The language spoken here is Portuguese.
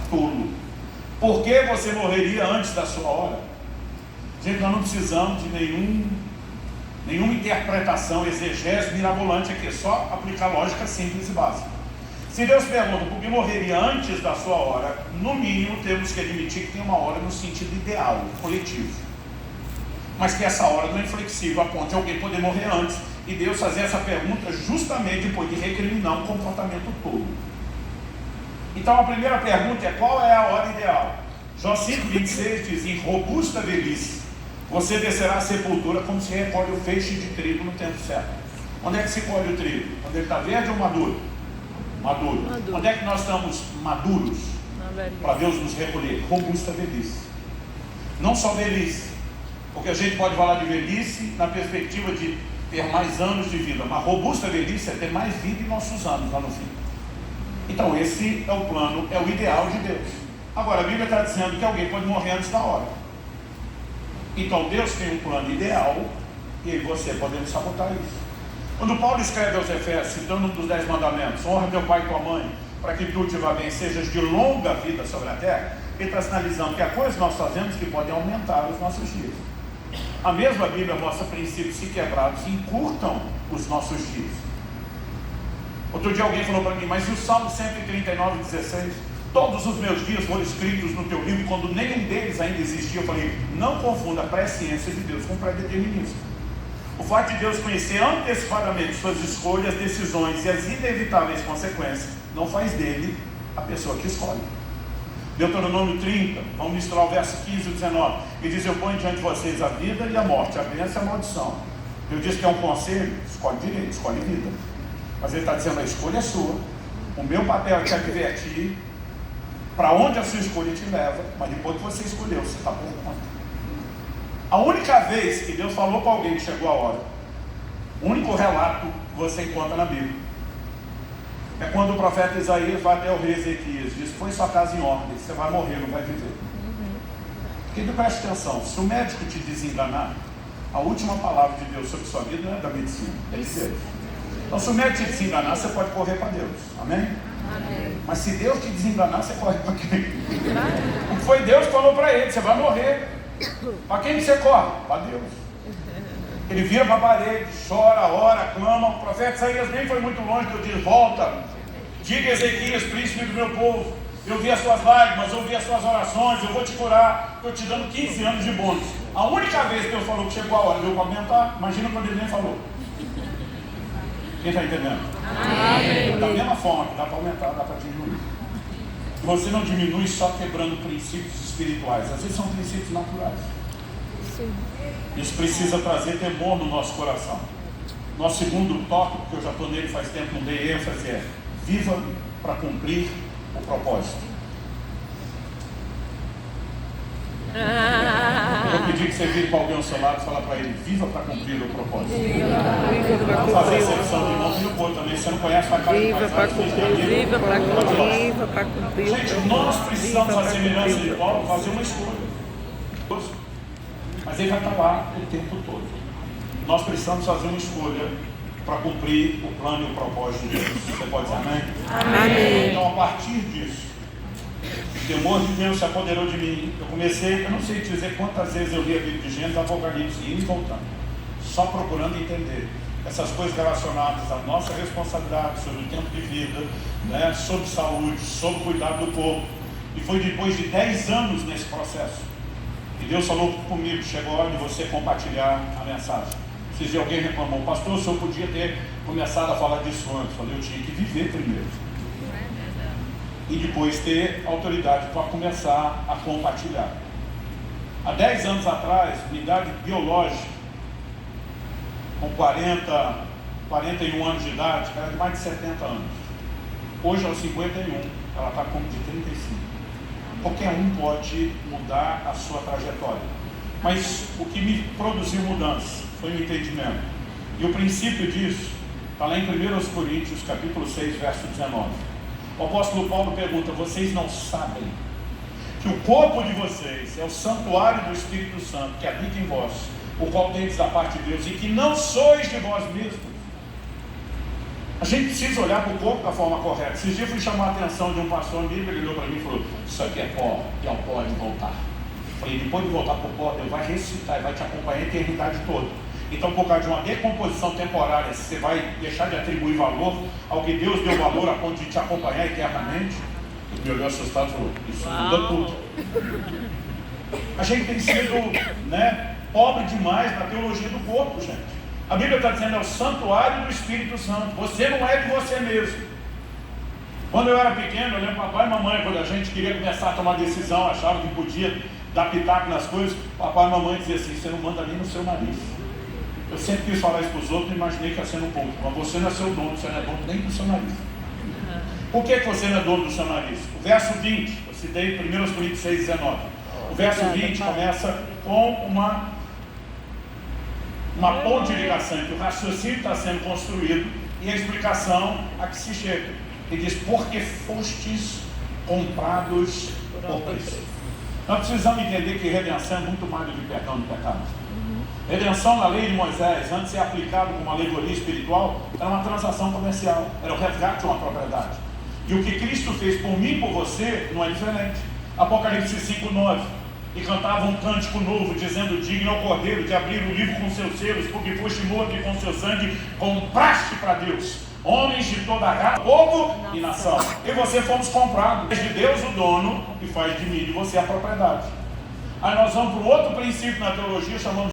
tolo. Por que você morreria antes da sua hora? Gente, nós não precisamos de nenhuma interpretação, exegese mirabolante aqui, é só aplicar lógica simples e básica. Se Deus pergunta por que morreria antes da sua hora, no mínimo temos que admitir que tem uma hora no sentido ideal, coletivo, mas que essa hora não é inflexível a ponto de alguém poder morrer antes, e Deus fazer essa pergunta justamente depois de recriminar um comportamento tolo. Então a primeira pergunta é: qual é a hora ideal? Jó 5,26 diz: em robusta velhice você descerá à sepultura como se recolhe o feixe de trigo no tempo certo. Onde é que se colhe o trigo? Quando ele está verde ou maduro? Maduro. Onde é que nós estamos maduros? Para Deus nos recolher? Robusta velhice. Não só velhice, porque a gente pode falar de velhice na perspectiva de ter mais anos de vida, mas robusta velhice é ter mais vida em nossos anos lá no fim. Então esse é o plano, é o ideal de Deus. Agora a Bíblia está dizendo que alguém pode morrer antes da hora. Então Deus tem um plano ideal, e eu e você podemos sabotar isso. Quando Paulo escreve aos Efésios, citando um dos 10 mandamentos: honra teu pai e tua mãe, para que tu te vá bem, sejas de longa vida sobre a terra, ele está sinalizando que há coisas que nós fazemos que podem aumentar os nossos dias. A mesma Bíblia mostra princípios que quebrados encurtam os nossos dias. Outro dia alguém falou para mim: mas e o Salmo 139,16? Todos os meus dias foram escritos no teu livro, quando nenhum deles ainda existia. Eu falei: não confunda a presciência de Deus com predeterminismo. O fato de Deus conhecer antecipadamente suas escolhas, decisões e as inevitáveis consequências não faz dele a pessoa que escolhe. Deuteronômio 30, vamos misturar o verso 15 e 19. Ele diz: eu ponho diante de vocês a vida e a morte, a bênção e a maldição. Eu disse que é um conselho: escolhe direito, escolhe vida. Mas ele está dizendo: a escolha é sua. O meu papel é te advertir para onde a sua escolha te leva, mas depois que você escolheu, você está por conta. A única vez que Deus falou para alguém que chegou a hora, o único relato que você encontra na Bíblia, é quando o profeta Isaías vai até o rei Ezequias, diz: põe sua casa em ordem, você vai morrer, não vai viver. Porque preste atenção, se o médico te desenganar, a última palavra de Deus sobre sua vida não é da medicina, é de Deus. Então se o médico te desenganar, você pode correr para Deus, amém? Amém. Mas se Deus te desenganar, você corre para quem? Porque foi Deus que falou para ele: você vai morrer. Para quem que você corre? Para Deus. Ele vira para a parede, chora, ora, clama. O profeta Isaías nem foi muito longe. Deus diz: volta, diga a Ezequias, príncipe do meu povo, eu vi as suas lágrimas, eu vi as suas orações, eu vou te curar, estou te dando 15 anos de bônus. A única vez que Deus falou que chegou a hora, deu para aumentar. Imagina quando ele nem falou. Quem está entendendo? Amém. Da mesma forma que dá para aumentar, dá para diminuir. Você não diminui só quebrando princípios espirituais, às vezes são princípios naturais. Sim. Isso precisa trazer temor no nosso coração. Nosso segundo tópico, que eu já estou nele faz tempo, não dei ênfase, é: viva para cumprir o propósito. Eu vou pedir que você vire para alguém ao seu lado e falar para ele: viva para cumprir o propósito. Vamos fazer a exceção de mão e o outro também. Se você não conhece, vai cair mais tarde. Viva para cumprir. Gente, nós precisamos, a semelhança de Paulo, fazer uma escolha. Mas ele vai estar lá o tempo todo. Nós precisamos fazer uma escolha para cumprir o plano e o propósito de Deus. Você pode dizer amém? Amém. Então, a partir disso, o temor de Deus se apoderou de mim. Eu comecei, eu não sei te dizer quantas vezes eu li a Bíblia de Gênesis, Apocalipse, e indo e voltando, só procurando entender essas coisas relacionadas à nossa responsabilidade sobre o tempo de vida, né, sobre saúde, sobre cuidado do corpo. E foi depois de 10 anos nesse processo que Deus falou comigo: chegou a hora de você compartilhar a mensagem. Se alguém reclamou: pastor, o senhor podia ter começado a falar disso antes. Eu falei: eu tinha que viver primeiro e depois ter autoridade para começar a compartilhar. Há 10 anos atrás, minha idade biológica, com 41 anos de idade, era de mais de 70 anos. Hoje, aos 51, ela está como de 35. Qualquer um pode mudar a sua trajetória. Mas o que me produziu mudança foi o entendimento. E o princípio disso está lá em 1 Coríntios, capítulo 6, verso 19. O apóstolo Paulo pergunta: vocês não sabem que o corpo de vocês é o santuário do Espírito Santo que habita em vós, o qual tendes da parte de Deus, e que não sois de vós mesmos? A gente precisa olhar para o corpo da forma correta. Esses dias eu fui chamar a atenção de um pastor amigo, ele olhou para mim e falou: Isso aqui é pó, e ao pó de voltar. Eu falei, depois de voltar para o pó, Deus vai ressuscitar e vai te acompanhar a eternidade toda. Então, por causa de uma decomposição temporária, você vai deixar de atribuir valor ao que Deus deu valor a ponto de te acompanhar eternamente. Ele me olhou assustado e falou, isso muda tudo. A gente tem sido, pobre demais na teologia do corpo, gente. A Bíblia está dizendo, é o santuário do Espírito Santo. Você não é de você mesmo. Quando eu era pequeno, eu lembro papai e mamãe, quando a gente queria começar a tomar decisão, achava que podia dar pitaco nas coisas, papai e mamãe diziam assim, você não manda nem no seu nariz. Eu sempre quis falar isso para os outros e imaginei que ia ser um ponto. Mas você não é seu dono, você não é dono nem do seu nariz. Por que você não é dono do seu nariz? O verso 20, eu citei 1 Coríntios 6,19. O verso 20 começa com uma ponte de ligação entre o raciocínio que está sendo construído e a explicação a que se chega. Ele diz, porque fostes comprados por preço. Nós precisamos entender que redenção é muito mais do que perdão de pecados. Redenção na lei de Moisés, antes de ser aplicado como uma alegoria espiritual, era uma transação comercial, era o resgate de uma propriedade. E o que Cristo fez por mim e por você não é diferente. Apocalipse 5,9. E cantava um cântico novo, dizendo, digno ao Cordeiro de abrir o livro com seus selos, porque foste morto e com seu sangue compraste para Deus homens de toda a raça, povo e nação. E você fomos comprados. Faz de Deus o dono e faz de mim e de você a propriedade. Aí nós vamos para um outro princípio na teologia, chamamos